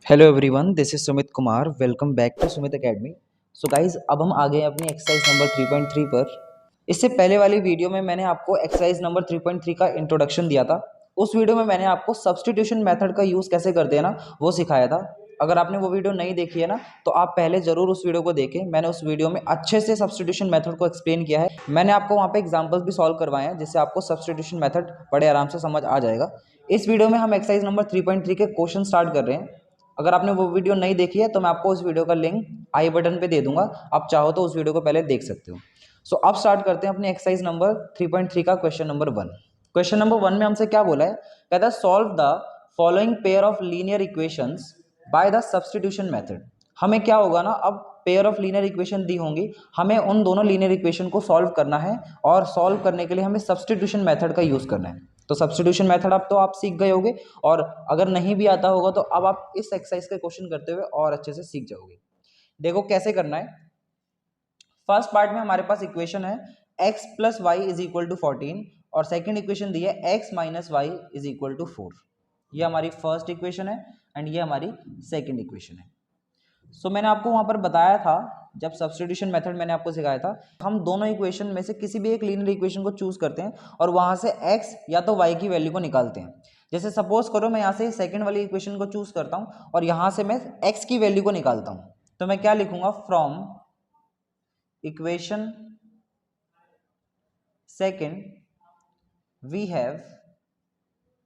Hello everyone, this is Sumit Kumar. Welcome back to Sumit academy. So guys, अब हम आ गए अपनी एक्सरसाइज नंबर 3.3 पर। इससे पहले वाली वीडियो में मैंने आपको एक्सरसाइज नंबर 3.3 का इंट्रोडक्शन दिया था। उस वीडियो में मैंने आपको सब्स्टिट्यूशन मेथड का यूज़ कैसे करते हैं ना, वो सिखाया था। अगर आपने वो वीडियो नहीं देखी है ना, तो आप पहले ज़रूर उस वीडियो को देखें। मैंने उस वीडियो में अच्छे से सब्स्टिट्यूशन मेथड को एक्सप्लेन किया है। मैंने आपको वहाँ पे एग्जाम्पल्स भी सॉल्व करवाए हैं, जिससे आपको सब्स्टिट्यूशन मेथड बड़े आराम से समझ आ जाएगा। इस वीडियो में हम एक्सरसाइज नंबर 3.3 के क्वेश्चन स्टार्ट कर रहे हैं। अगर आपने वो वीडियो नहीं देखी है तो मैं आपको उस वीडियो का लिंक आई बटन पे दे दूंगा, आप चाहो तो उस वीडियो को पहले देख सकते हो। सो अब स्टार्ट करते हैं अपनी एक्सरसाइज नंबर 3.3 का क्वेश्चन नंबर 1। क्वेश्चन नंबर 1 में हमसे क्या बोला है, कहता है solve the following pair of linear equations by the substitution method. हमें क्या होगा ना, अब पेयर ऑफ लीनियर इक्वेशन दी होंगी, हमें उन दोनों लीनियर इक्वेशन को सॉल्व करना है और सॉल्व करने के लिए हमें सब्स्टिट्यूशन मेथड का यूज करना है। तो सब्स्टिट्यूशन मेथड अब तो आप सीख गए होंगे, और अगर नहीं भी आता होगा तो अब आप इस एक्सरसाइज के क्वेश्चन करते हुए और अच्छे से सीख जाओगे। देखो कैसे करना है। फर्स्ट पार्ट में हमारे पास इक्वेशन है x plus y is equal to 14, और सेकेंड इक्वेशन दी है x minus Y is equal to 4। ये हमारी फर्स्ट इक्वेशन है एंड ये हमारी सेकेंड इक्वेशन है। सो मैंने आपको वहां पर बताया था, जब सब्स्टिट्यूशन मेथड मैंने आपको सिखाया था, हम दोनों इक्वेशन में से किसी भी एक लीनियर इक्वेशन को चूज करते हैं और वहां से x या तो y की वैल्यू को निकालते हैं। जैसे सपोज करो मैं यहाँ से सेकंड वाली इक्वेशन को चूज करता हूँ और यहाँ से मैं x की वैल्यू को निकालता हूँ, तो मैं क्या लिखूंगा, from equation second we have,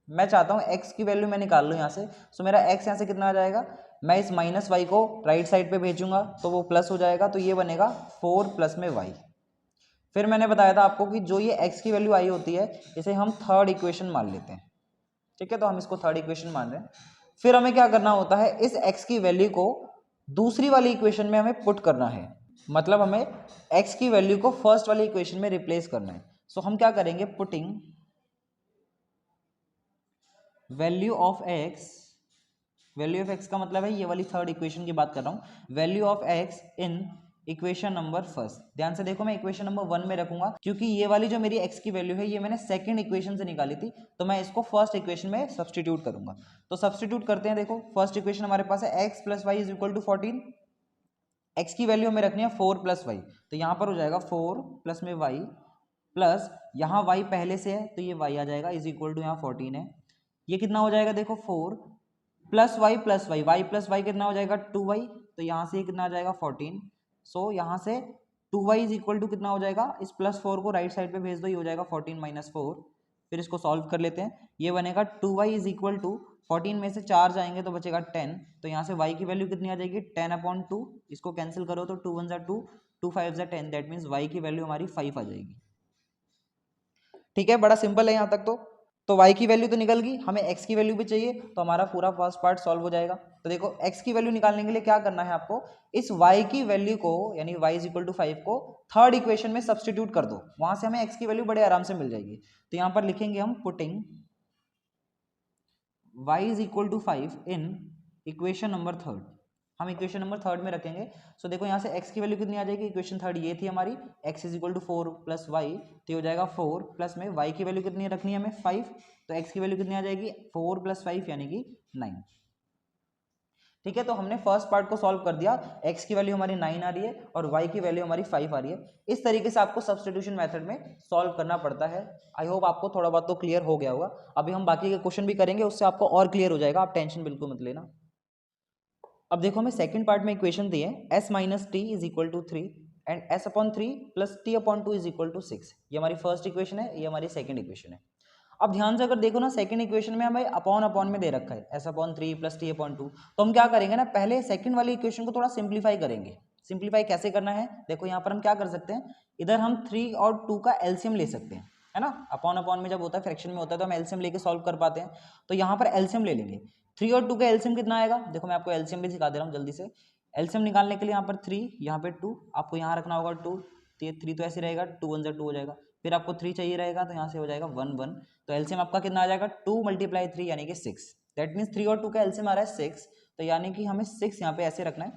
मैं चाहता हूँ x की वैल्यू मैं निकाल लूँ यहाँ से। सो मेरा x यहाँ से कितना आ जाएगा, मैं इस माइनस वाई को राइट साइड पे भेजूंगा तो वो प्लस हो जाएगा, तो ये बनेगा 4 प्लस में y। फिर मैंने बताया था आपको कि जो ये x की वैल्यू आई होती है, इसे हम थर्ड इक्वेशन मान लेते हैं। ठीक है, तो हम इसको थर्ड इक्वेशन मान रहे हैं। फिर हमें क्या करना होता है, इस x की वैल्यू को दूसरी वाली इक्वेशन में हमें पुट करना है, मतलब हमें x की वैल्यू को फर्स्ट वाली इक्वेशन में रिप्लेस करना है। सो हम क्या करेंगे, putting value of x, value of x का मतलब है ये वाली थर्ड इक्वेशन की बात कर रहा हूं, value of x in equation number first. ध्यान से देखो, मैं इक्वेशन नंबर 1 में रखूंगा क्योंकि ये वाली जो मेरी x की वैल्यू है ये मैंने सेकंड इक्वेशन से निकाली थी, तो मैं इसको फर्स्ट इक्वेशन में सब्स्टिट्यूट करूंगा। तो सब्स्टिट्यूट करते हैं। देखो फर्स्ट इक्वेशन हमारे पास है x plus y is equal to 14, x की वैल्यू हमें रखनी है 4 प्लस वाई, तो यहाँ पर हो जाएगा 4 प्लस में y प्लस यहाँ y पहले से है तो ये y आ जाएगा इज इक्वल टू यहाँ 14 है। ये कितना हो जाएगा, देखो 4 plus y plus y, y plus y कितना हो जाएगा 2y, तो यहाँ से कितना आ जाएगा 14। सो यहाँ से 2y इज इक्वल टू कितना हो जाएगा, इस प्लस 4 को राइट साइड पे भेज दो, ये हो जाएगा 14 माइनस 4। फिर इसको सॉल्व कर लेते हैं, ये बनेगा 2y इज इक्वल टू 14 में से 4 जाएंगे तो बचेगा 10, तो यहाँ से y की वैल्यू कितनी आ जाएगी 10/2। इसको कैंसिल करो तो 2 1 जा 2, 2 5 जा 10, दैट मीन्स y की वैल्यू हमारी 5 आ जाएगी। ठीक है, बड़ा सिंपल है यहाँ तक। तो y की वैल्यू तो निकल गई, हमें x की वैल्यू भी चाहिए, तो हमारा पूरा फर्स्ट पार्ट सॉल्व हो जाएगा। तो देखो x की वैल्यू निकालने के लिए क्या करना है आपको, इस y की वैल्यू को यानी y इज इक्वल टू 5 को थर्ड इक्वेशन में सब्स्टिट्यूट कर दो, वहां से हमें x की वैल्यू बड़े आराम से मिल जाएगी। तो यहाँ पर लिखेंगे हम putting y is equal to 5 in equation number third, हम इक्वेशन नंबर थर्ड में रखेंगे। सो देखो यहाँ से x की वैल्यू कितनी आ जाएगी, इक्वेशन थर्ड ये थी हमारी, x is equal to 4 plus y, तो हो जाएगा 4 प्लस में y की वैल्यू कितनी रखनी है हमें 5, तो x की वैल्यू कितनी आ जाएगी 4 प्लस 5 यानी कि 9। ठीक है, तो हमने फर्स्ट पार्ट को सॉल्व कर दिया, x की वैल्यू हमारी 9 आ रही है और y की वैल्यू हमारी 5 आ रही है। इस तरीके से आपको सब्स्टिट्यूशन मेथड में सॉल्व करना पड़ता है। आई होप आपको थोड़ा बहुत तो क्लियर हो गया होगा। अभी हम बाकी के क्वेश्चन भी करेंगे, उससे आपको और क्लियर हो जाएगा, आप टेंशन बिल्कुल मत लेना। अब देखो हमें सेकंड पार्ट में इक्वेशन दी है s minus t is equal to 3 and s upon 3 plus t upon 2 is equal to 6। ये हमारी फर्स्ट इक्वेशन है, ये हमारी सेकंड इक्वेशन है। अब ध्यान से अगर देखो ना, सेकंड इक्वेशन में हमें अपॉन अपॉन में दे रखा है s upon 3 plus t upon 2, तो हम क्या करेंगे ना, पहले सेकंड वाली इक्वेशन को थोड़ा सिंप्लीफाई करेंगे। सिंप्लीफाई कैसे करना है, देखो यहाँ पर हम क्या कर सकते हैं, इधर हम 3 और 2 का एलसीएम ले सकते हैं, है ना। अपॉन अपॉन में जब होता है, फ्रैक्शन में होता है, तो हम एलसीएम लेके सॉल्व कर पाते हैं। तो यहाँ पर एलसीएम ले लेंगे। 3 और 2 का एलसीएम कितना आएगा, देखो मैं आपको एलसीएम भी सिखा दे रहा हूँ जल्दी से। एलसीएम निकालने के लिए यहाँ पर 3, यहाँ पे 2, आपको यहाँ रखना होगा 2, तो ये 3 तो ऐसे रहेगा, 2 1 जा 2 हो जाएगा। फिर आपको 3 चाहिए रहेगा, तो यहाँ से हो जाएगा 1 1, तो एलसीएम आपका कितना आ जाएगा 2 × 3 यानी कि 6। दैट मीन्स 3 और 2 का एलसीएम आ रहा है 6, तो यानी कि हमें 6 यहाँ पे ऐसे रखना है।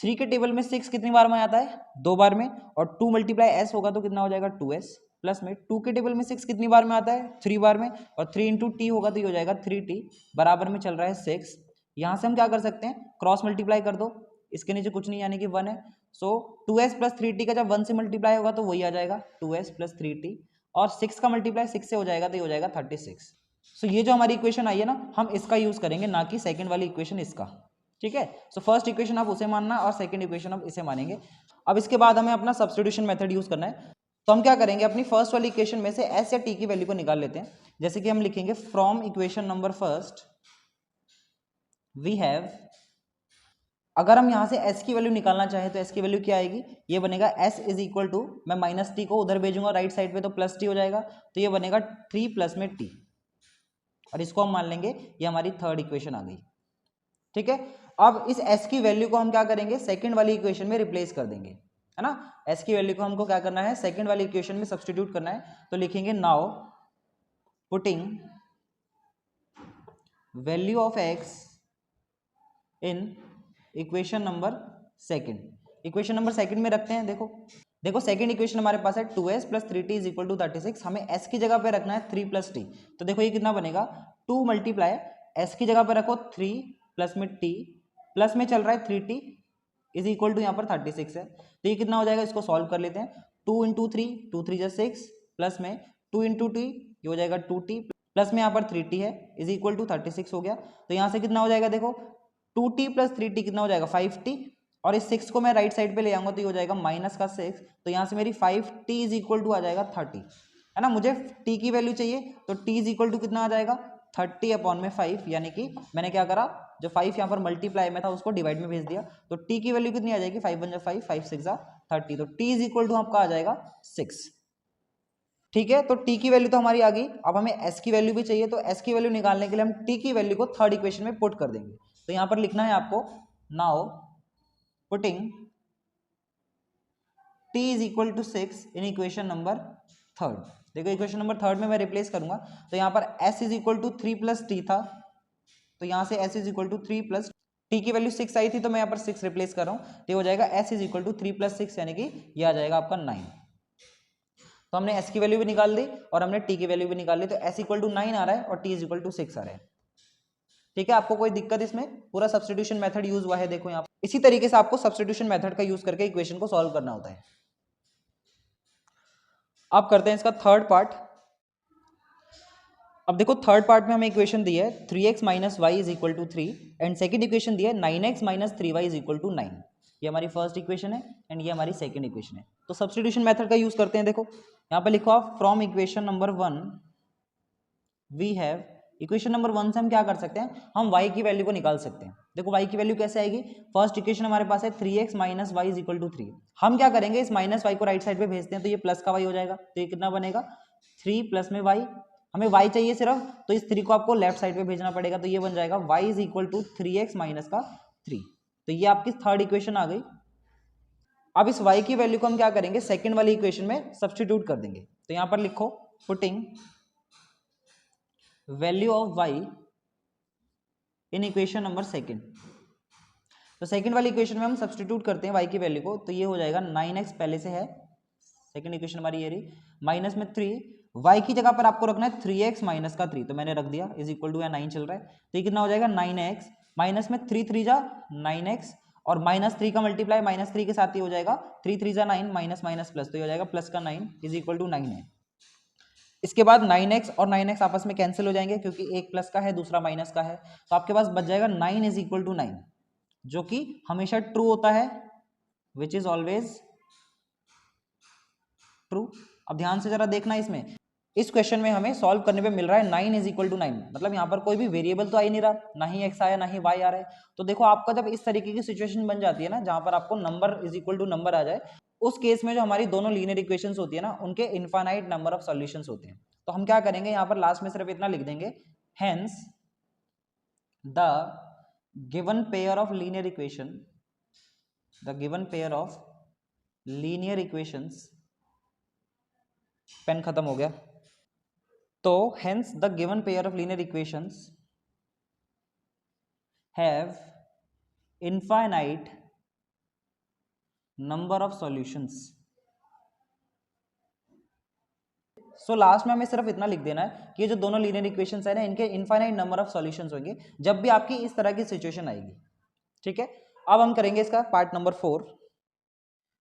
3 के टेबल में 6 कितनी बार में आता है, 2 बार में, और 2 × s होगा तो कितना हो जाएगा 2s, प्लस में 2 के टेबल में 6 कितनी बार में आता है 3 बार में, और 3 × t होगा तो ये हो जाएगा 3t, बराबर में चल रहा है 6। यहाँ से हम क्या कर सकते हैं, क्रॉस मल्टीप्लाई कर दो, इसके नीचे कुछ नहीं यानी कि 1 है। सो 2s प्लस 3t का जब 1 से मल्टीप्लाई होगा तो वही आ जाएगा 2s प्लस 3t, और 6 का मल्टीप्लाई 6 से हो जाएगा तो ये हो जाएगा 36। सो ये जो हमारी इक्वेशन आई है ना, हम इसका यूज करेंगे, ना कि सेकंड वाली इक्वेशन इसका। ठीक है, सो फर्स्ट इक्वेशन आप उसे मानना और सेकंड इक्वेशन आप इसे मानेंगे। अब इसके बाद हमें अपना सब्स्टिट्यूशन मेथड यूज करना है। तो हम क्या करेंगे, अपनी फर्स्ट वाली इक्वेशन में से एस या टी की वैल्यू को निकाल लेते हैं। जैसे कि हम लिखेंगे from equation number first we have, अगर हम यहां से s की वैल्यू निकालना चाहें तो s की वैल्यू क्या आएगी, ये बनेगा s इज इक्वल टू, मैं माइनस टी को उधर भेजूंगा राइट साइड पे तो प्लस टी हो जाएगा, तो ये बनेगा 3 प्लस में t, और इसको हम मान लेंगे ये हमारी थर्ड इक्वेशन आ गई। ठीक है, अब इस s की वैल्यू को हम क्या करेंगे, सेकंड वाली इक्वेशन में रिप्लेस कर देंगे, है ना। s की वैल्यू को हमको क्या करना है, सेकंड वाली इक्वेशन में सब्स्टिट्यूट करना है। तो लिखेंगे now putting value of x in equation number second, equation number second में रखते हैं। देखो देखो सेकंड इक्वेशन हमारे पास है 2s plus 3t is equal to 36, हमें s की जगह पे रखना है 3 प्लस टी। तो देखो ये कितना बनेगा, 2 मल्टीप्लाई s की जगह पे रखो 3 प्लस में t, प्लस में चल रहा है 3t इज इक्वल टू यहाँ पर 36 है, तो ये कितना हो जाएगा, इसको सॉल्व कर लेते हैं। 2 इंटू 3, 2 3 जा 6, प्लस में 2 इंटू टी, ये हो जाएगा 2t, प्लस में यहाँ पर 3t है इज इक्वल टू 36 हो गया। तो यहाँ से कितना हो जाएगा, देखो 2t प्लस 3t कितना हो जाएगा 5t, और इस 6 को मैं राइट साइड पे ले आऊंगा तो ये हो जाएगा माइनस का 6, तो यहाँ से मेरी 5t इज इक्वल टू आ जाएगा 30, है ना। मुझे t की वैल्यू चाहिए तो t इज इक्वल टू कितना आ जाएगा 30 अपॉन में 5, यानी कि मैंने क्या करा, जो 5 यहाँ पर मल्टीप्लाई में था उसको डिवाइड में भेज दिया, तो t की वैल्यू कितनी आ जाएगी, 5 1 5, 5 6 30, तो t इज इक्वल टू आपका आ जाएगा 6। ठीक है, तो t की वैल्यू तो हमारी आ गई, अब हमें s की वैल्यू भी चाहिए, तो s की वैल्यू निकालने के लिए हम t की वैल्यू को थर्ड इक्वेशन में पुट कर देंगे। तो यहां पर लिखना है आपको now putting t is equal to 6 in equation number third. देखो इक्वेशन नंबर थर्ड में मैं रिप्लेस करूंगा, तो यहां पर s is equal to 3 plus t था, तो यहां से s is equal to 3 plus t की वैल्यू 6 आई थी, तो मैं यहाँ पर 6 रिप्लेस कर रहा हूँ, तो ये हो जाएगा s is equal to 3 plus 6, यानी कि ये आ जाएगा आपका 9। तो हमने s की वैल्यू भी निकाल दी और हमने t की वैल्यू भी निकाल ली, तो s इक्वल टू 9 आ रहा है और t इज इक्वल टू 6 आ रहा है। ठीक है, आपको कोई दिक्कत, इसमें पूरा सब्स्टिट्यूशन मेथड यूज हुआ है। देखो यहाँ इसी तरीके से आपको सब्स्टिट्यूशन मेथड का यूज करके इक्वेशन को सॉल्व करना होता है। अब करते हैं इसका थर्ड पार्ट। अब देखो थर्ड पार्ट में हमें इक्वेशन दी है 3x minus Y is equal to 3, and second equation दी है 9x minus 3y is equal to 9। ये हमारी फर्स्ट इक्वेशन है एंड ये हमारी सेकेंड इक्वेशन है। तो सब्स्टिट्यूशन मेथड का यूज करते हैं। देखो यहाँ पे लिखो आप from equation number 1 we have, equation number 1 से हम क्या कर सकते हैं, हम y की वैल्यू को निकाल सकते हैं। देखो y की वैल्यू कैसे आएगी, फर्स्ट इक्वेशन हमारे पास है 3x minus Y is equal to 3, हम क्या करेंगे, इस माइनस वाई को राइट साइड पे भेजते हैं, तो ये प्लस का y हो जाएगा, तो ये कितना बनेगा 3 प्लस में y, हमें y चाहिए सिर्फ, तो इस 3 को आपको लेफ्ट साइड पे भेजना पड़ेगा, तो ये बन जाएगा y is equal to 3x minus का 3। तो ये आपकी थर्ड इक्वेशन आ गई। अब इस y की वैल्यू को हम क्या करेंगे, सेकेंड वाली इक्वेशन में सब्स्टिट्यूट कर देंगे। तो यहां पर लिखो putting value of y in equation number second. तो सेकंड वाली इक्वेशन में हम सब्स्टिट्यूट करते हैं y की वैल्यू को, तो ये हो जाएगा 9x पहले से है, सेकंड इक्वेशन हमारी ये रही, माइनस में 3, y की जगह पर आपको रखना है 3x माइनस का 3, तो मैंने रख दिया इज इक्वल टू, या 9 चल रहा है, तो ये कितना हो जाएगा 9x, माइनस में 3 3 जा 9x, और माइनस 3 का मल्टीप्लाई माइनस 3 के साथ ही हो जाएगा, 3 3 जा 9, माइनस माइनस प्लस, तो ये हो जाएगा प्लस का 9 इज इक्वल टू 9 है। इसके बाद 9x और 9x आपस में कैंसिल हो जाएंगे, क्योंकि एक प्लस का है दूसरा माइनस का है, तो आपके पास बच जाएगा 9 इज इक्वल टू 9, जो कि हमेशा ट्रू होता है, विच इज ऑलवेज ट्रू। अब ध्यान से जरा देखना, इसमें इस क्वेश्चन में हमें सॉल्व करने पे मिल रहा है 9 इज इक्वल टू 9, मतलब यहाँ पर कोई भी वेरिएबल तो आ ही नहीं रहा, ना ही x आया ना ही y आ रहा है। तो देखो आपका जब इस तरीके की सिचुएशन बन जाती है ना, जहां पर आपको number is equal to number आ जाए, उस केस में जो हमारी दोनों लीनियर इक्वेशंस होती है ना, उनके इनफाइनाइट नंबर ऑफ सॉल्यूशंस होते हैं। तो हम क्या करेंगे, यहाँ पर लास्ट में सिर्फ इतना लिख देंगे, hence the given pair of linear equation, the given pair of linear equations, pen खत्म हो गया, तो hence the given pair of linear equations have infinite number of solutions, so last में हमें सिर्फ इतना लिख देना है कि ये जो दोनों लीनियर इक्वेशंस है ना, इनके इनफाइनाइट नंबर ऑफ सॉल्यूशंस होंगे जब भी आपकी इस तरह की सिचुएशन आएगी। ठीक है, अब हम करेंगे इसका पार्ट नंबर 4।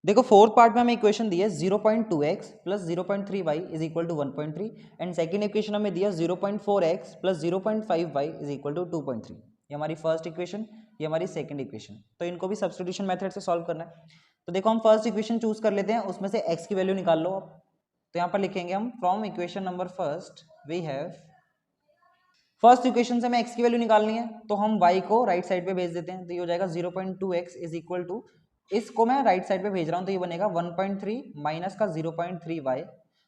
देखो फोर्थ पार्ट में हमें इक्वेशन दी है 0.2x plus 0.3y is equal to 1.3 and second equation हमें दिया 0.4x plus 0.5y is equal to 2.3। ये हमारी फर्स्ट इक्वेशन, ये हमारी सेकंड इक्वेशन। तो इनको भी सब्स्टिट्यूशन मेथड से सॉल्व करना है। तो देखो हम फर्स्ट इक्वेशन चूज कर लेते हैं, उसमें से x की वैल्यू निकाल लो आप। तो यहाँ पर लिखेंगे हम from equation number first we have, first equation से हमें x की वैल्यू निकालनी है तो हम y को राइट साइड पे भेज देते हैं। तो ये हो जाएगा 0.2x इज इक्वल टू, इसको मैं राइट साइड पे भेज रहा हूँ तो ये बनेगा 1.3 माइनस का 0.3y।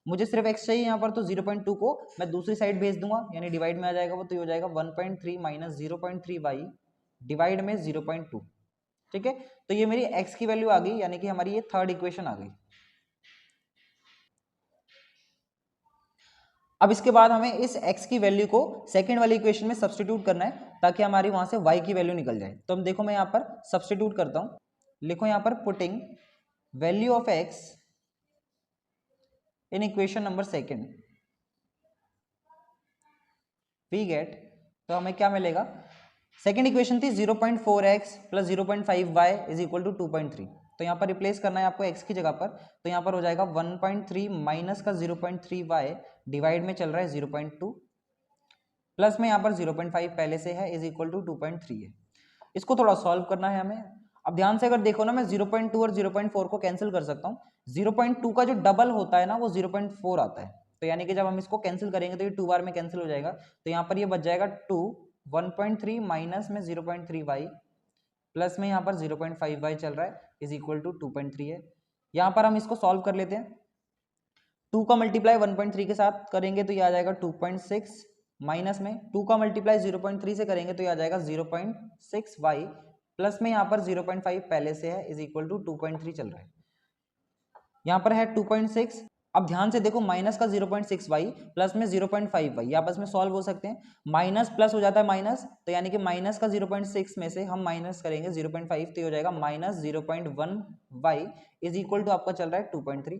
मुझे सिर्फ x चाहिए यहाँ पर, तो 0.2 को मैं दूसरी साइड भेज दूंगा यानी डिवाइड में आ जाएगा वो। तो ये हो जाएगा 1.3 माइनस 0.3y डिवाइड में 0.2। ठीक है, तो ये मेरी x की वैल्यू आ गई, यानी कि हमारी ये थर्ड इक्वेशन आ गई। अब इसके बाद हमें इस x की वैल्यू को सेकंड वाली इक्वेशन में सब्स्टिट्यूट करना है ताकि हमारी वहां से y की वैल्यू निकल जाए। तो हम देखो मैं यहाँ पर सब्स्टिट्यूट करता हूँ, लिखो यहाँ पर putting value of x in equation number second we get, तो हमें क्या मिलेगा, सेकंड इक्वेशन थी 0.4x plus 0.5y is equal to 2.3। तो यहाँ पर रिप्लेस करना है आपको x की जगह पर, तो यहाँ पर हो जाएगा 1.3 माइनस का 0.3y डिवाइड में चल रहा है 0.2 प्लस में यहाँ पर 0.5 पहले से है इज इक्वल टू 2.3 है। इसको थोड़ा सॉल्व करना है हमें। अब ध्यान से अगर देखो ना, मैं 0.2 और 0.4 को कैंसिल कर सकता हूँ। 0.2 का जो डबल होता है ना वो 0.4 आता है, तो यानी कि जब हम इसको कैंसिल करेंगे तो ये 2 बार में कैंसिल हो जाएगा। तो यहाँ पर ये बच जाएगा 2, 1.3 माइनस में 0.3y प्लस में यहाँ पर 0.5y चल रहा है इज इक्वल टू 2.3 है। यहाँ पर हम इसको सॉल्व कर लेते हैं। 2 का मल्टीप्लाई 1.3 के साथ करेंगे तो ये आ जाएगा 2.6 माइनस में 2 का मल्टीप्लाई 0.3 से करेंगे तो ये आ जाएगा 0.6y प्लस में यहाँ पर 0.5 पहले से है इज इक्वल टू 2.3 चल रहा है। यहाँ पर है 2.6। अब ध्यान से देखो, माइनस का 0.6y प्लस में 0.5y ये आपस में सॉल्व हो सकते हैं। माइनस प्लस हो जाता है माइनस, तो यानी कि माइनस का 0.6 में से हम माइनस करेंगे 0.5 तो ये हो जाएगा minus 0.1y is equal to आपका चल रहा है 2.3।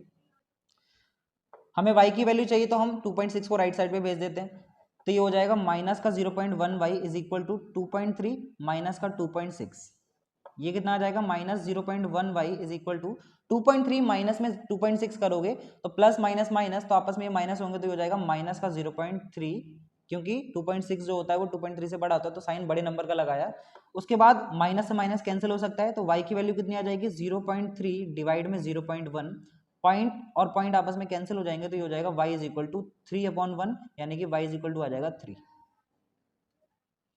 हमें y की वैल्यू चाहिए तो हम 2.6 को राइट साइड पे भेज देते हैं। तो ये हो जाएगा माइनस का 0.1y is equal to 2.3 minus का 2.6। ये कितना आ जाएगा, minus 0.1y is equal to 2.3 minus में 2.6 करोगे तो प्लस माइनस माइनस तो आपस में माइनस होंगे तो ये हो जाएगा माइनस का 0.3, क्योंकि 2.6 जो होता है वो 2.3 से बड़ा होता है तो साइन बड़े नंबर का लगाया। उसके बाद माइनस से माइनस कैंसिल हो सकता है, तो y की वैल्यू कितनी आ जाएगी 0.3 डिवाइड में 0.1, पॉइंट और पॉइंट आपस में कैंसिल हो जाएंगे तो ये हो जाएगा y इज इक्वल टू 3/1 यानी कि y इज इक्वल टू आ जाएगा 3।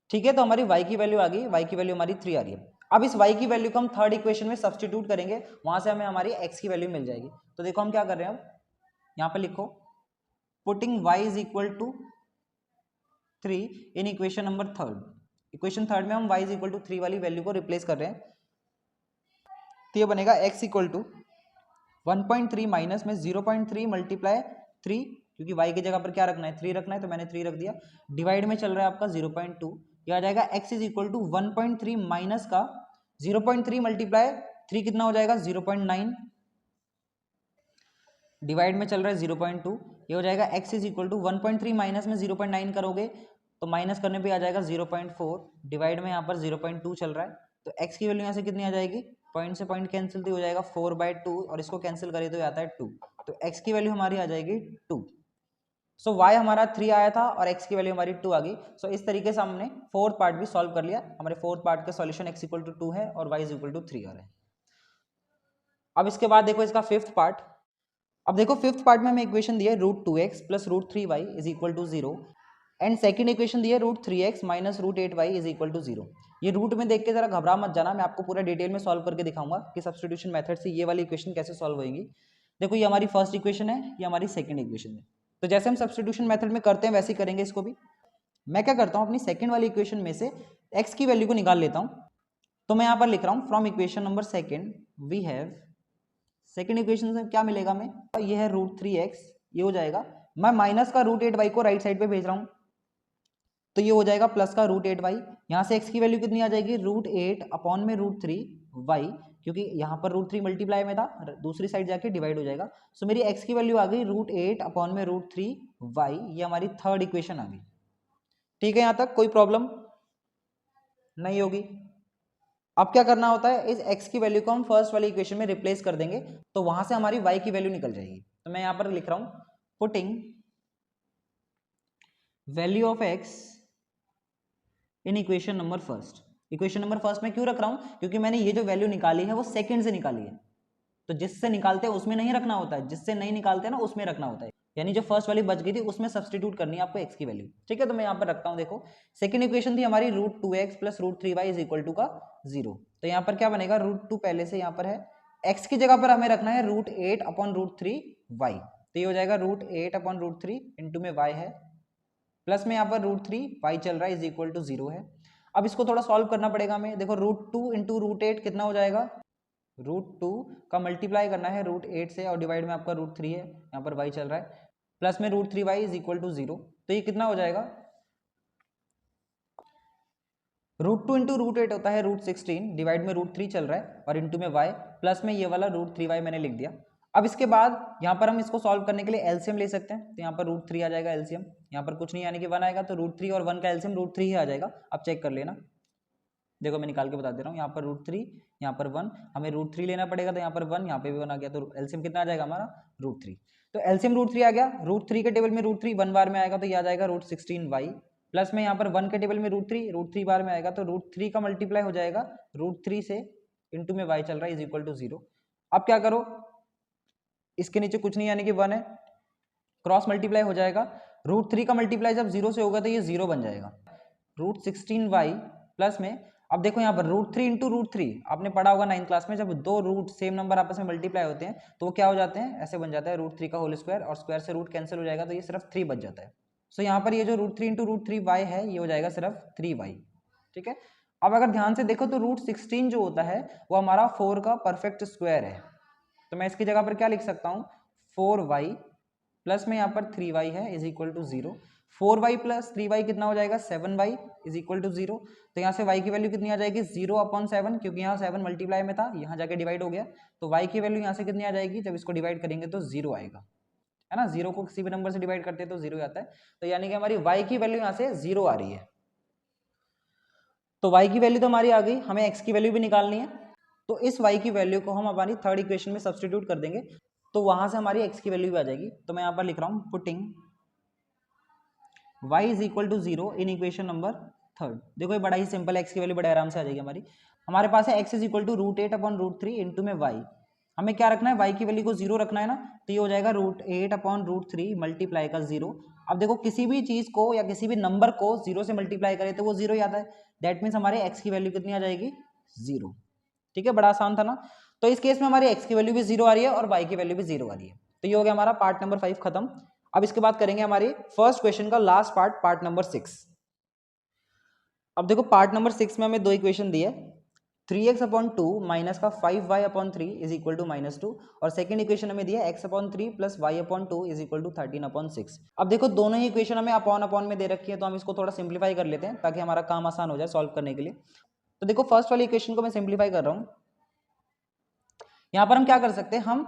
ठीक है, तो हमारी y की वैल्यू आ गई, y की वैल्यू हमारी 3 आ रही है। अब इस y की वैल्यू को हम थर्ड इक्वेशन में सब्स्टिट्यूट करेंगे, वहां से हमें हमारी x की वैल्यू मिल जाएगी। तो देखो हम क्या कर रहे हैं, अब यहाँ पे लिखो putting y is equal to 3 in equation number third. Equation third में हम y इज इक्वल टू 3 वाली वैल्यू को रिप्लेस कर रहे हैं। तो ये बनेगा x इक्वल टू 1.3 माइनस में 0.3 मल्टीप्लाई 3, क्योंकि y की जगह पर क्या रखना है 3 रखना है तो मैंने 3 रख दिया, डिवाइड में चल रहा है आपका 0.2। ये आ जाएगा x is equal to 1.3 minus का 0.3 मल्टीप्लाई 3 कितना हो जाएगा 0.9, डिवाइड में चल रहा है 0.2। ये हो जाएगा x is equal to 1.3 minus में 0.9 करोगे तो माइनस करने पे आ जाएगा 0.4, डिवाइड में यहाँ पर 0.2 चल रहा है। तो x की वैल्यू यहाँ से कितनी आ जाएगी, पॉइंट से पॉइंट कैंसिल तो हो जाएगा 4/2 और इसको कैंसिल करें तो आता है 2, तो x की वैल्यू हमारी आ जाएगी 2। सो y हमारा 3 आया था और x की वैल्यू हमारी 2 आ गई। सो इस तरीके से हमने फोर्थ पार्ट भी सॉल्व कर लिया। हमारे फोर्थ पार्ट का सॉल्यूशन x इक्वल टू 2 है और y इज इक्वल टू 3 आ रहा है। अब इसके बाद देखो इसका फिफ्थ पार्ट। अब देखो फिफ्थ पार्ट में हमें इक्वेशन दी है √2x plus √3y is equal to 0 and second equation दी है √3x minus √8y is equal to 0। ये रूट में देख के जरा घबरा मत जाना, मैं आपको पूरा डिटेल में सॉल्व करके दिखाऊंगा कि सब्स्टिट्यूशन मेथड से ये वाली इक्वेशन कैसे सॉल्व होगी। देखो ये हमारी फर्स्ट इक्वेशन है, ये हमारी सेकंड इक्वेशन है। तो जैसे हम सब्स्टिट्यूशन मेथड में करते हैं वैसे ही करेंगे इसको भी। मैं क्या करता हूँ, अपनी सेकंड वाली इक्वेशन में से x की वैल्यू को निकाल लेता हूँ। तो मैं यहाँ पर लिख रहा हूँ from equation number second we have, second equation से क्या मिलेगा हमें, ये है √3x, ये हो जाएगा, मैं माइनस का √8y को राइट साइड पे भेज रहा हूँ तो ये हो जाएगा प्लस का √8y। यहाँ से x की वैल्यू कितनी आ जाएगी, √8 अपॉन में √3y क्योंकि यहाँ पर रूट 3 मल्टीप्लाई में था, दूसरी साइड जाके डिवाइड हो जाएगा। सो मेरी x की वैल्यू आ गई √8 अपॉन में √3y, ये हमारी थर्ड इक्वेशन आ गई। ठीक है, यहाँ तक कोई प्रॉब्लम नहीं होगी। अब क्या करना होता है, इस x की वैल्यू को हम फर्स्ट वाली इक्वेशन में रिप्लेस कर देंगे, तो वहां से हमारी y की वैल्यू निकल जाएगी। तो मैं यहाँ पर लिख रहा हूं putting value of x in equation number first. Equation number first में क्यों रख रहा हूं, क्योंकि मैंने ये जो वैल्यू निकाली है वो सेकंड से निकाली है, तो जिससे निकालते हैं उसमें नहीं रखना होता है, जिससे नहीं निकालते ना उसमें रखना होता है। यानी जो फर्स्ट वाली बच गई थी उसमें सब्स्टिट्यूट करनी है आपको x की वैल्यू। ठीक है, तो मैं यहाँ पर रखता हूँ। देखो सेकंड इक्वेशन थी हमारी √2x plus √3y is equal to का 0। तो यहाँ पर क्या बनेगा, √2 पहले से यहाँ पर है, x की जगह पर हमें रखना है √8 अपॉन √3y, तो ये हो जाएगा √8 अपॉन √3 इंटू में y है, प्लस में यहाँ पर √3y चल रहा है इज इक्वल टू 0 है। अब इसको थोड़ा सॉल्व करना पड़ेगा हमें। देखो √2 इंटू √8 कितना हो जाएगा, √2 का मल्टीप्लाई करना है √8 से और डिवाइड में आपका √3 है, यहाँ पर y चल रहा है, प्लस में √3y इज इक्वल टू 0। तो ये कितना हो जाएगा, √2 इंटू √8 होता है √16, डिवाइड में √3 चल रहा है और इंटू में y, प्लस में ये वाला √3y मैंने लिख दिया। अब इसके बाद यहाँ पर हम इसको सॉल्व करने के लिए एलसीएम ले सकते हैं, तो यहाँ पर √3 आ जाएगा एलसीएम, यहाँ पर कुछ नहीं यानी कि 1 आएगा, तो √3 और 1 का एलसीएम √3 ही आ जाएगा। अब चेक कर लेना, देखो मैं निकाल के बता दे रहा हूँ, यहाँ पर √3, यहाँ पर 1, हमें √3 लेना पड़ेगा, तो यहाँ पर 1, यहाँ पे भी 1 आ गया, तो एलसीएम कितना आ जाएगा हमारा √3। तो एलसीएम √3 आ गया, √3 के टेबल में √3 1 बार में आएगा तो ये आ जाएगा √16y, प्लस में यहाँ पर 1 के टेबल में √3 बार में आएगा तो √3 का मल्टीप्लाई हो जाएगा √3 से, इंटू में y चल रहा है इज इक्वल टू 0। अब क्या करो, इसके नीचे कुछ नहीं यानी कि 1 है, क्रॉस मल्टीप्लाई हो जाएगा, √3 का मल्टीप्लाई जब 0 से होगा तो ये 0 बन जाएगा, √16y प्लस में, अब देखो यहाँ पर √3 इंटू √3 आपने पढ़ा होगा 9th क्लास में, जब दो रूट सेम नंबर आपस में मल्टीप्लाई होते हैं तो वो क्या हो जाते हैं, ऐसे बन जाता है √3 का होल स्क्वायर, और स्क्वायर से रूट कैंसिल हो जाएगा तो ये सिर्फ 3 बच जाता है। सो यहाँ पर ये जो √3 इंटू √3y है ये हो जाएगा सिर्फ 3y। ठीक है, अब अगर ध्यान से देखो तो √16 जो होता है वो हमारा 4 का परफेक्ट स्क्वायर है, तो मैं इसकी जगह पर क्या लिख सकता हूँ, 4y प्लस में यहाँ पर 3y है is equal to 0। 4y plus 3y कितना हो जाएगा, 7y इज इक्वल टू 0। तो यहाँ से y की वैल्यू कितनी आ जाएगी, 0 अपॉन 7, क्योंकि यहाँ 7 मल्टीप्लाई में था, यहाँ जाके डिवाइड हो गया, तो y की वैल्यू यहाँ से कितनी आ जाएगी, जब इसको डिवाइड करेंगे तो 0 आएगा, है ना, 0 को किसी भी नंबर से डिवाइड करते हैं तो 0 आता है, तो यानी कि हमारी y की वैल्यू यहाँ से 0 आ रही है। तो y की वैल्यू तो हमारी आ गई, हमें x की वैल्यू भी निकालनी है, तो इस y की वैल्यू को हम हमारी थर्ड इक्वेशन में सब्स्टिट्यूट कर देंगे, तो वहां से हमारी x की वैल्यू भी आ जाएगी। तो मैं यहाँ पर लिख रहा हूँ putting y is equal to 0 in equation number third. देखो ये बड़ा ही सिंपल है, x की वैल्यू बड़े आराम से आ जाएगी हमारी। हमारे पास है x is equal to √8 upon √3 into में y, हमें क्या रखना है, y की वैल्यू को 0 रखना है ना, तो ये हो जाएगा √8 अपॉन √3 मल्टीप्लाई का 0। अब देखो किसी भी चीज को या किसी भी नंबर को 0 से मल्टीप्लाई करें तो वो 0 ही आता है, दैट मीन्स हमारे x की वैल्यू कितनी आ जाएगी, 0। ठीक है, बड़ा आसान था ना। तो इस केस में हमारी x की वैल्यू भी 0 आ रही है और y की वैल्यू भी 0 आ रही है, तो ये हो गया हमारा पार्ट नंबर 5 खत्म। अब इसके बाद करेंगे हमारे फर्स्ट क्वेश्चन का लास्ट पार्ट, पार्ट नंबर 6। अब देखो पार्ट नंबर 6 में हमें दो इक्वेशन दी है, 3x अपॉन 2 माइनस का 5y upon 3 is equal to -2, और सेकंड इक्वेशन हमें दिया x upon 3 plus y upon 2 is equal to 13 upon 6। अब देखो दोनों ही इक्वेशन हमें अपॉन अपॉन में दे रखी है, तो हम इसको थोड़ा सिंप्लीफाई कर लेते हैं ताकि हमारा काम आसान हो जाए सॉल्व करने के लिए। तो देखो फर्स्ट वाली इक्वेशन को मैं सिंप्लीफाई कर रहा हूँ, यहाँ पर हम क्या कर सकते हैं, हम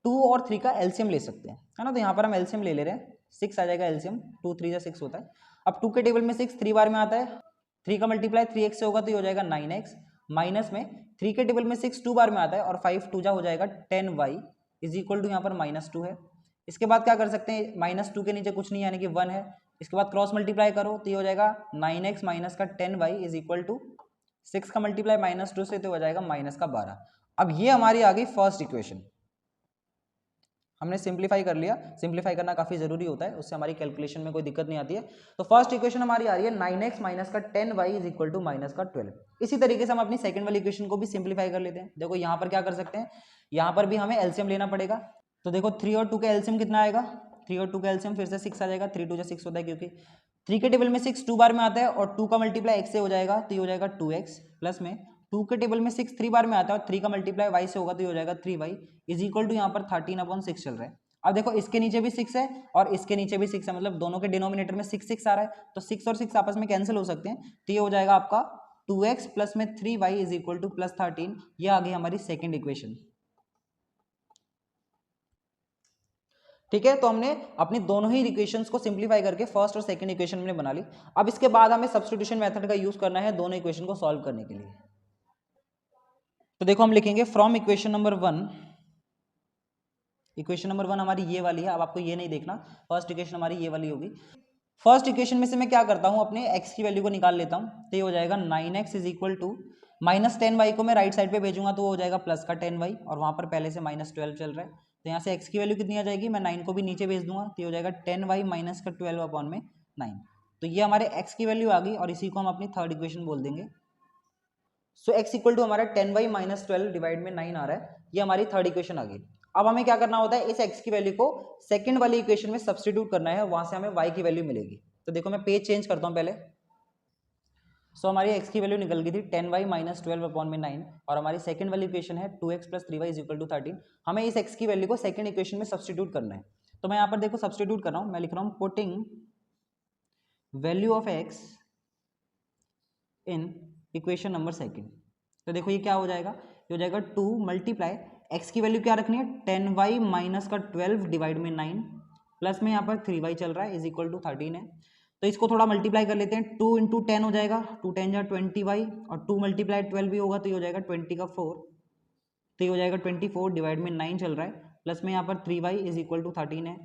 2 और 3 का एलसीएम ले सकते हैं, है ना, तो यहाँ पर हम एलसीएम ले रहे हैं, 6 आ जाएगा एलसीएम, 2 3 जा 6 होता है। अब 2 के टेबल में 6 3 बार में आता है, 3 का मल्टीप्लाई 3x से होगा तो ये हो जाएगा 9x, माइनस में 3 के टेबल में 6 2 बार में आता है और 5 2 जा हो जाएगा 10y इज इक्वल टू यहाँ पर -2 है। इसके बाद क्या कर सकते हैं, -2 के नीचे कुछ नहीं यानी कि 1 है, इसके बाद क्रॉस मल्टीप्लाई करो तो ये हो जाएगा 9x माइनस का 10y इज इक्वल टू 6 का मल्टीप्लाई -2 से तो हो जाएगा -12। अब ये हमारी आ गई फर्स्ट इक्वेशन, हमने सिंप्लीफाई कर लिया, सिंप्लीफाई करना काफी जरूरी होता है, उससे हमारी कैलकुलेशन में कोई दिक्कत नहीं आती है। तो फर्स्ट इक्वेशन हमारी आ रही है 9x माइनस का 10y is equal to minus का 12। इसी तरीके से हम अपनी सेकंड वाली इक्वेशन को भी सिंप्लीफाई कर लेते हैं। देखो यहाँ पर क्या कर सकते हैं, यहाँ पर भी हमें एलसीएम लेना पड़ेगा, तो देखो 3 और 2 का एलसीएम कितना आएगा, 3 और 2 का एलसीएम फिर से 6 आ जाएगा, 3 2 जा 6 होता है, क्योंकि 3 के टेबल में 6 2 बार में आता है और 2 का मल्टीप्लाई x से हो जाएगा तो ये हो जाएगा 2x, प्लस में 2 के टेबल में 6 3 बार में आता है और 3 का मल्टीप्लाई y से होगा तो ये हो जाएगा 3y इज इक्वल टू यहाँ पर 13/6 चल रहा है। अब देखो इसके नीचे भी 6 है और इसके नीचे भी 6 है, मतलब दोनों के डिनोमिनेटर में 6 6 आ रहा है, तो 6 और 6 आपस में कैंसिल हो सकते हैं, तो ये हो जाएगा आपका 2x प्लस में 3y is equal two plus 13, ये आ गई हमारी सेकेंड इक्वेशन। ठीक है, तो हमने अपनी दोनों ही इक्वेशंस को सिंप्लीफाई करके फर्स्ट और सेकंड इक्वेशन में बना ली। अब इसके बाद हमें सब्स्टिट्यूशन मेथड का यूज करना है दोनों इक्वेशन को सॉल्व करने के लिए। तो देखो हम लिखेंगे from equation number 1, equation number 1 हमारी ये वाली है, अब आपको ये नहीं देखना, फर्स्ट इक्वेशन हमारी ये वाली होगी। फर्स्ट इक्वेशन में से मैं क्या करता हूं, अपने x की वैल्यू को निकाल लेता हूं, तो ये हो जाएगा 9x is equal to minus 10y को मैं राइट साइड पे भेजूंगा तो वो हो जाएगा प्लस का 10y, और वहां पर पहले से माइनस 12 चल रहा है, तो यहाँ से x की वैल्यू कितनी आ जाएगी, मैं 9 को भी नीचे भेज दूंगा, तो ये हो जाएगा 10y माइनस का 12 अपॉन में 9। तो ये हमारे x की वैल्यू आ गई, और इसी को हम अपनी थर्ड इक्वेशन बोल देंगे। सो x इक्वल टू हमारा 10y माइनस 12 डिवाइड में 9 आ रहा है, ये हमारी थर्ड इक्वेशन आ गई। अब हमें क्या करना होता है, इस x की वैल्यू को सेकंड वाली इक्वेशन में सब्स्टिट्यूट करना है, वहां से हमें y की वैल्यू मिलेगी। तो देखो मैं पेज चेंज करता हूं पहले। सो हमारी x की वैल्यू निकल गई थी 10y माइनस 12 अपॉन में 9, और हमारी सेकंड वाली इक्वेशन है 2x plus 3y is equal to 13। हमें इस x की वैल्यू को सेकंड इक्वेशन में सब्स्टिट्यूट करना है, तो मैं यहाँ पर देखो सब्स्टिट्यूट कर रहा हूँ, मैं लिख रहा हूँ putting value of x in equation number second. तो देखो ये क्या हो जाएगा, ये हो जाएगा 2 मल्टीप्लाई x की वैल्यू क्या रखनी है 10y माइनस का 12 डिवाइड में 9, प्लस में यहाँ पर 3y चल रहा है इज इक्वल टू 13 है, तो इसको थोड़ा मल्टीप्लाई कर लेते हैं, 2 इंटू 10 हो जाएगा, 2 10 जा 20y, और 2 मल्टीप्लाई 12 भी होगा तो ये हो जाएगा 20 का 4, तो ये हो जाएगा 24 डिवाइड में 9 चल रहा है, प्लस में यहाँ पर 3y इज इक्वल टू 13 है।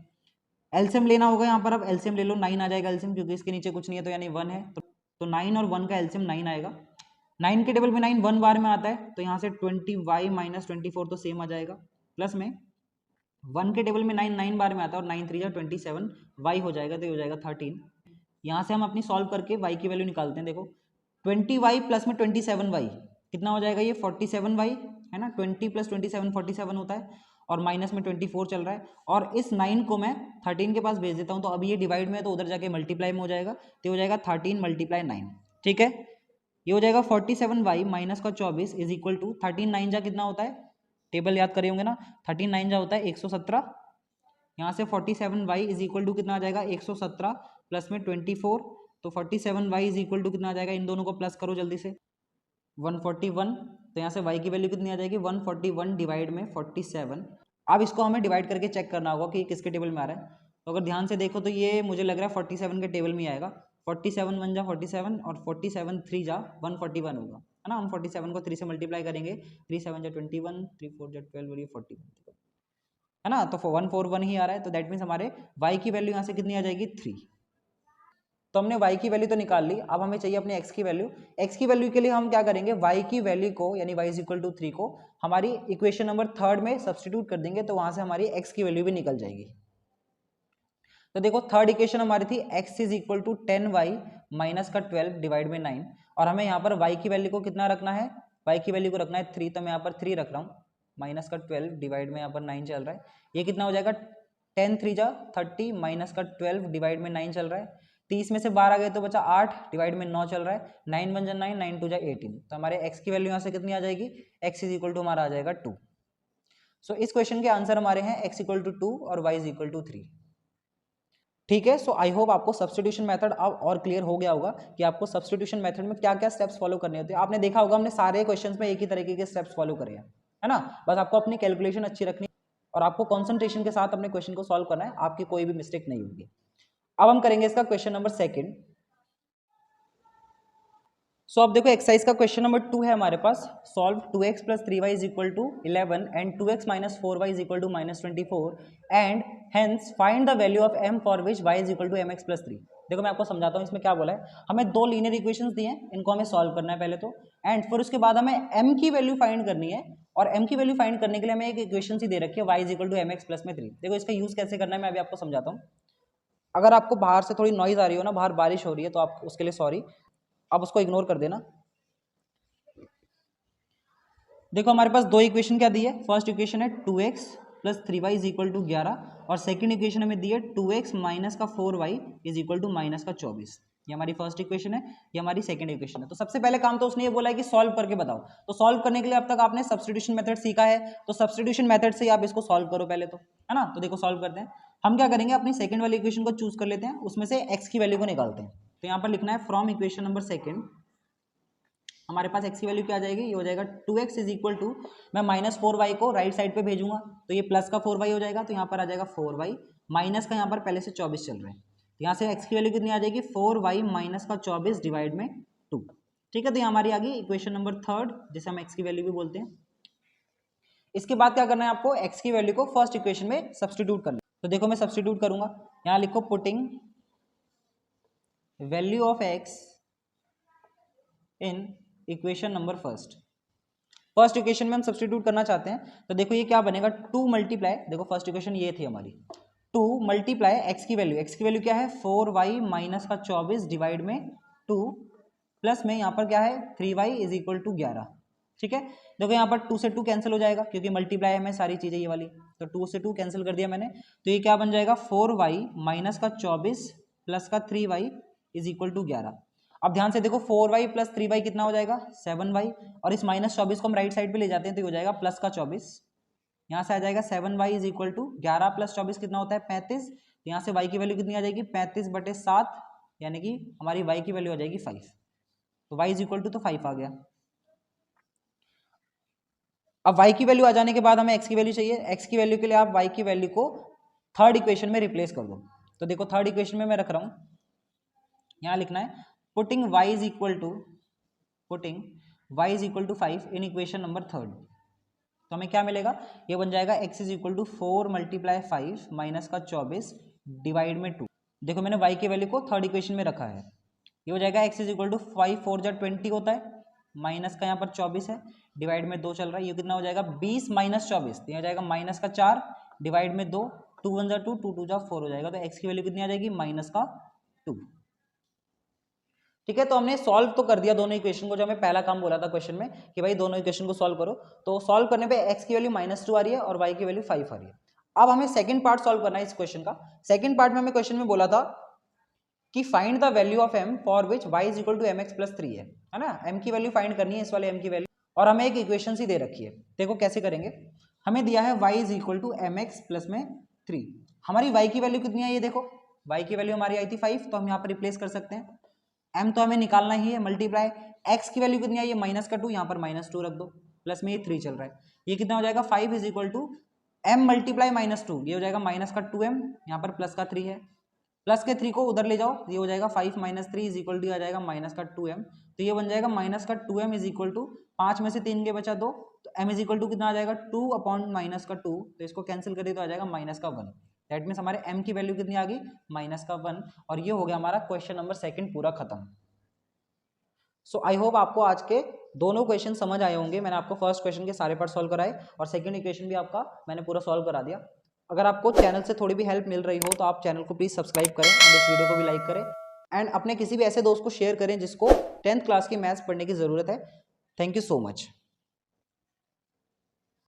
एलसीएम लेना होगा यहाँ पर, अब एलसीएम ले लो, 9 आ जाएगा एलसीएम, क्योंकि इसके नीचे कुछ नहीं है तो यानी 1 है, तो 9 और 1 का एलसीएम 9 आएगा। 9 के टेबल में 9 1 बार में आता है, तो यहाँ से 20y माइनस 24 तो सेम आ जाएगा, प्लस में 1 के टेबल में 9 9 बार में आता है, और 9 3 जा 27 y हो जाएगा, तो ये हो जाएगा 13। यहाँ से हम अपनी सॉल्व करके y की वैल्यू निकालते हैं। देखो 20y प्लस में 27y कितना हो जाएगा, ये 47y है ना, 20 प्लस 27 47 होता है, और माइनस में 24 चल रहा है, और इस 9 को मैं 13 के पास भेज देता हूँ, तो अभी ये डिवाइड में है तो उधर जाके मल्टीप्लाई में हो जाएगा, तो हो जाएगा 13 मल्टीप्लाई 9। ठीक है, ये हो जाएगा 47y माइनस का 24 इज इक्वल टू 13 9 जा कितना होता है, टेबल याद करे होंगे ना, 13 9 जा होता है 117, यहाँ से 47y इज इक्वल टू कितना आ जाएगा 117 प्लस में 24, तो 47y इज इक्वल टू कितना आ जाएगा, इन दोनों को प्लस करो जल्दी से 141, तो यहाँ से y की वैल्यू कितनी आ जाएगी 141 डिवाइड में 47। अब इसको हमें डिवाइड करके चेक करना होगा कि किसके टेबल में आ रहा है, तो अगर ध्यान से देखो तो ये मुझे लग रहा है 47 के टेबल में आएगा, 47 1 जा 47 और 47 3 जा 141 होगा, है ना, हम 47 को 3 से मल्टीप्लाई करेंगे, 3 7 जा 21, 3 4 जा 12 और ये 41 है ना, तो 141 ही आ रहा है, तो दैट मीन्स हमारे y की वैल्यू यहाँ से कितनी आ जाएगी 3। तो हमने y की वैल्यू तो निकाल ली, अब हमें चाहिए अपने x की वैल्यू। x की वैल्यू के लिए हम क्या करेंगे, y की वैल्यू को यानी y इज इक्वल टू 3 को हमारी इक्वेशन नंबर 3 में सब्स्टिट्यूट कर देंगे, तो वहां से हमारी x की वैल्यू भी निकल जाएगी। तो देखो थर्ड इक्वेशन हमारी थी x is equal to 10y minus का 12 डिवाइड में 9, और हमें यहाँ पर y की वैल्यू को कितना रखना है, y की वैल्यू को रखना है 3, तो मैं यहाँ पर 3 रख रहा हूँ, माइनस का 12 डिवाइड में यहाँ पर 9 चल रहा है, ये कितना हो जाएगा 10 3 जा 30 माइनस का 12 डिवाइड में 9 चल रहा है, 30 में से 12 गए तो बचा 8 डिवाइड में 9 चल रहा है, 9 1 जा 9 9 2 जा 18, तो हमारे x की वैल्यू यहाँ से कितनी आ जाएगी, x इज इक्वल टू हमारा आ जाएगा 2। सो इस क्वेश्चन के आंसर हमारे हैं x इक्वल टू 2 और y इज इक्वल टू 3। ठीक है, सो आई होप आपको सब्स्टिट्यूशन मेथड अब और क्लियर हो गया होगा कि आपको सब्स्टिट्यूशन मेथड में क्या क्या स्टेप्स फॉलो करने होते हैं। आपने देखा होगा हमने सारे क्वेश्चंस में एक ही तरीके के स्टेप्स फॉलो करे हैं, है ना, बस आपको अपनी कैलकुलेशन अच्छी रखनी और आपको कॉन्सेंट्रेशन के साथ अपने क्वेश्चन को सॉल्व करना है, आपकी कोई भी मिस्टेक नहीं होगी। अब हम करेंगे इसका क्वेश्चन नंबर सेकंड। सो अब देखो एक्सरसाइज का क्वेश्चन नंबर 2 है हमारे पास, solve 2x plus 3y is equal to 11 and 2x minus 4y is equal to minus 24 and hence find the value of m for which y is equal to mx plus 3। देखो मैं आपको समझाता हूँ इसमें क्या बोला है, हमें दो लीनियर इक्वेशंस दिए हैं, इनको हमें सॉल्व करना है पहले तो, एंड फिर उसके बाद हमें m की वैल्यू फाइंड करनी है, और m की वैल्यू फाइंड करने के लिए हमें एक इक्वेशन सी दे रखी है y is equal to mx plus में 3। देखो इसका यूज कैसे करना है मैं अभी आपको समझाता हूँ। अगर आपको बाहर से थोड़ी नॉइज आ रही हो ना, बाहर बारिश हो रही है, तो आप उसके लिए सॉरी, आप उसको इग्नोर कर देना। देखो हमारे पास दो इक्वेशन क्या दी है, फर्स्ट इक्वेशन है 2x plus 3y is equal to 11, और सेकंड इक्वेशन हमें दी है 2x माइनस का 4y is equal to minus का 24। ये हमारी फर्स्ट इक्वेशन है, ये हमारी सेकंड इक्वेशन है। तो सबसे पहले काम तो उसने ये बोला है कि सॉल्व करके बताओ, तो सॉल्व करने के लिए अब तक आपने सब्स्टिट्यूशन मेथड सीखा है, तो सब्स्टिट्यूशन मेथड से ही आप इसको सॉल्व करो पहले तो, है ना। तो देखो सॉल्व करते हैं, हम क्या करेंगे अपनी सेकंड वाली इक्वेशन को चूज कर लेते हैं, उसमें से x की वैल्यू को निकालते हैं। तो यहाँ पर लिखना है फ्रॉम इक्वेशन नंबर सेकंड हमारे पास x की वैल्यू क्या आ जाएगी, ये हो जाएगा 2x इज इक्वल टू, मैं -4y को राइट साइड पे भेजूंगा तो ये प्लस का 4y हो जाएगा, तो यहाँ पर आ जाएगा 4y माइनस का यहाँ पर पहले से 24 चल रहा है, तो यहाँ से x की वैल्यू कितनी आ जाएगी 4y माइनस का 24 डिवाइड में 2। ठीक है, तो ये हमारी आ गई इक्वेशन नंबर 3 जिसे हम x की वैल्यू भी बोलते हैं। इसके बाद क्या करना है आपको, x की वैल्यू को फर्स्ट इक्वेशन में सब्स्टिट्यूट करना है। तो देखो मैं सब्स्टिट्यूट करूंगा, यहाँ लिखो putting value of x in equation number first equation में हम सब्स्टिट्यूट करना चाहते हैं, तो देखो ये क्या बनेगा 2 मल्टीप्लाई, देखो फर्स्ट इक्वेशन ये थी हमारी 2 मल्टीप्लाई x की वैल्यू क्या है 4y माइनस का 24 डिवाइड में 2 प्लस में यहाँ पर क्या है 3y इज इक्वल टू 11। ठीक है, देखो यहाँ पर 2 से 2 कैंसिल हो जाएगा क्योंकि मल्टीप्लाई में सारी चीजें ये वाली, तो 2 से 2 कैंसिल कर दिया मैंने, तो ये क्या बन जाएगा 4y माइनस का 24 प्लस का 3y इज इक्वल टू 11। अब ध्यान से देखो 4y प्लस 3y कितना हो जाएगा 7y, और इस -24 को हम राइट साइड पे ले जाते हैं तो ये हो जाएगा प्लस का 24, यहाँ से आ जाएगा 7y is equal to 11 plus 24 कितना होता है 35, यहाँ से y की वैल्यू कितनी आ जाएगी 35/7, यानी कि हमारी y की वैल्यू आ जाएगी 5, तो y इज इक्वल टू तो 5 आ गया। अब y की वैल्यू आ जाने के बाद हमें x की वैल्यू चाहिए, x की वैल्यू के लिए आप y की वैल्यू को थर्ड इक्वेशन में रिप्लेस कर दो, तो देखो थर्ड इक्वेशन में मैं रख रहा हूँ, यहाँ लिखना है putting y is equal to 5 in equation number 3, तो हमें क्या मिलेगा, ये बन जाएगा x is equal to 4 multiply 5 minus का 24 डिवाइड में 2। देखो मैंने y की वैल्यू को थर्ड इक्वेशन में रखा है, ये हो जाएगा x इज इक्वल टू 5 4 जा 20 होता है, माइनस का यहाँ पर 24 है, डिवाइड में 2 चल रहा है, ये कितना हो जाएगा 20 माइनस 24, तो यहाँ जाएगा माइनस का 4 डिवाइड में 2, 2 1 जा 2, 2 2 जा 4 हो जाएगा, तो x की वैल्यू कितनी आ जाएगी माइनस का 2। ठीक है, तो हमने सॉल्व तो कर दिया दोनों इक्वेशन को, जो हमें पहला काम बोला था क्वेश्चन में कि भाई दोनों इक्वेशन को सॉल्व करो, तो सॉल्व करने पे x की वैल्यू -2 आ रही है और y की वैल्यू 5 आ रही है। अब हमें सेकंड पार्ट सॉल्व करना है इस क्वेश्चन का। सेकंड पार्ट में हमें क्वेश्चन में बोला था कि find the value of m for which y is equal to mx plus 3 है ना, m की वैल्यू फाइंड करनी है, इस वाले m की वैल्यू, और हमें एक इक्वेशन सी दे रखी है। देखो कैसे करेंगे, हमें दिया है y is equal to mx plus में 3, हमारी y की वैल्यू कितनी है, ये देखो y की वैल्यू हमारी आई थी 5, तो हम यहाँ पर रिप्लेस कर सकते हैं, m तो हमें निकालना ही है, मल्टीप्लाई x की वैल्यू कितनी है, ये माइनस का 2, यहाँ पर -2 रख दो, प्लस में ये 3 चल रहा है, ये कितना हो जाएगा 5 is equal to m multiply -2, ये हो जाएगा माइनस का 2m, यहाँ पर प्लस का 3 है, प्लस के 3 को उधर ले जाओ, ये हो जाएगा 5 माइनस 3 इज इक्वल टू आ जाएगा माइनस का 2m, तो ये बन जाएगा माइनस का 2m इज इक्वल टू 5 में से 3 के बचा 2, तो m इज इक्वल टू कितना आ जाएगा 2 अपॉन माइनस का 2, तो इसको कैंसिल करिए तो आ जाएगा माइनस का 1, दैट मीन्स हमारे m की वैल्यू कितनी आ गई माइनस का 1, और ये हो गया हमारा क्वेश्चन नंबर 2 पूरा खत्म। सो आई होप आपको आज के दोनों क्वेश्चन समझ आए होंगे, मैंने आपको फर्स्ट क्वेश्चन के सारे पार्ट सॉल्व कराए और सेकंड इक्वेशन भी आपका मैंने पूरा सॉल्व करा दिया। अगर आपको चैनल से थोड़ी भी हेल्प मिल रही हो तो आप चैनल को प्लीज़ सब्सक्राइब करें एंड इस वीडियो को भी लाइक करें एंड अपने किसी भी ऐसे दोस्त को शेयर करें जिसको 10th क्लास की मैथ्स पढ़ने की ज़रूरत है। Thank you so much.